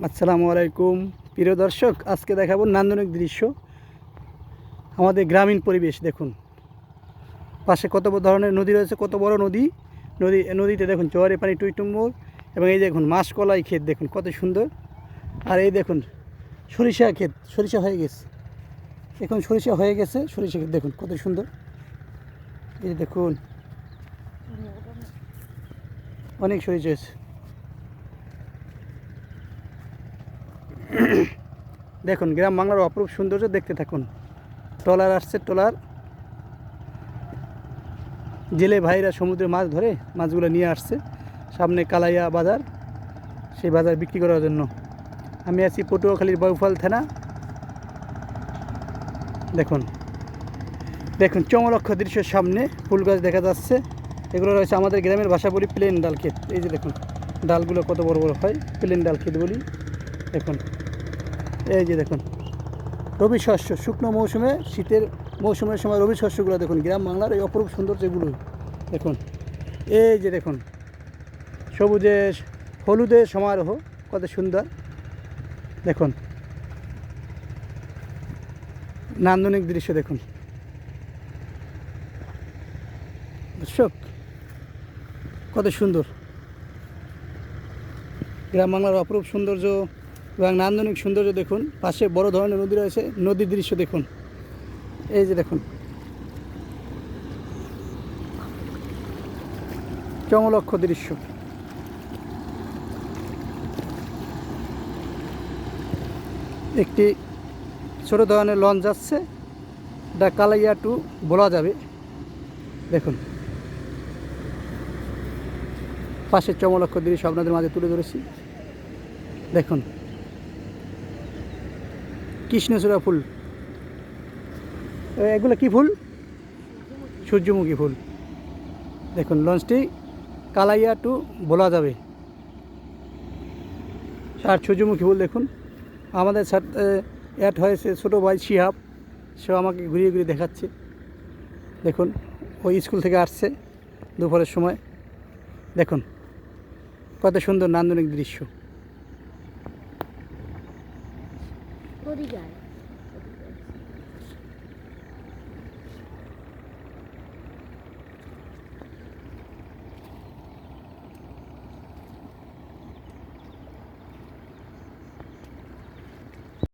আসসালামু আলাইকুম প্রিয় দর্শক, আজকে দেখাবো নান্দনিক দৃশ্য। আমাদের গ্রামীণ পরিবেশ দেখুন, পাশে কত ধরনের নদী রয়েছে, কত বড় নদীতে দেখুন জোয়ারে পানি টুইটুম্বর, এবং এই দেখুন মাসকলাই ক্ষেত দেখুন কত সুন্দর। আর এই দেখুন সরিষা ক্ষেত, সরিষা হয়ে গেছে, এখন সরিষা হয়ে গেছে, সরিষা ক্ষেত দেখুন কত সুন্দর। এই দেখুন অনেক সরিষা হয়েছে। দেখুন গ্রাম বাংলার অপরূপ সৌন্দর্য দেখতে থাকুন। ট্রলার আসছে, ট্রলার জেলে ভাইরা সমুদ্রে মাছ ধরে মাছগুলো নিয়ে আসছে। সামনে কালাইয়া বাজার, সেই বাজার বিক্রি করার জন্য। আমি আছি পটুয়াখালীর বাউফল থানা। দেখুন দেখুন চমলক্ষ দৃশ্যের সামনে ফুল গাছ দেখা যাচ্ছে। এগুলো রয়েছে আমাদের গ্রামের ভাষা বলি প্লেন ডাল ক্ষেত। এই যে দেখুন ডালগুলো কত বড় বড় হয়, প্লেন ডাল ক্ষেত বলি। দেখুন এই যে দেখুন রবি শস্য, শুকনো মৌসুমে শীতের মৌসুমের সময় রবি শস্যগুলো দেখুন, গ্রাম বাংলার এই অপরূপ সৌন্দর্যগুলো দেখুন। এই যে দেখুন সবুজে হলুদে সমারোহ কত সুন্দর। দেখুন নান্দনিক দৃশ্য দেখুন দর্শক, কত সুন্দর গ্রাম বাংলার অপরূপ সৌন্দর্য এবং নান্দনিক সৌন্দর্য দেখুন। পাশে বড় ধরনের নদী রয়েছে, নদীর দৃশ্য দেখুন। এই যে দেখুন চমলক্ষ দৃশ্য। একটি ছোট ধরনের লঞ্চ যাচ্ছে, এটা কালাইয়া টু বলা যাবে। দেখুন পাশের চমলক্ষ দৃশ্য আপনাদের মাঝে তুলে ধরেছি। দেখুন কৃষ্ণচূড়া ফুল, এগুলো কি ফুল? সূর্যমুখী ফুল। দেখুন লঞ্চটি কালাইয়া টু বলা যাবে, আর সূর্যমুখী ফুল দেখুন। আমাদের সাথে অ্যাড হয়েছে ছোটো ভাই শিহাব, সেও আমাকে ঘুরিয়ে ঘুরিয়ে দেখাচ্ছে। দেখুন ওই স্কুল থেকে আসছে দুপুরের সময়। দেখুন কত সুন্দর নান্দনিক দৃশ্য।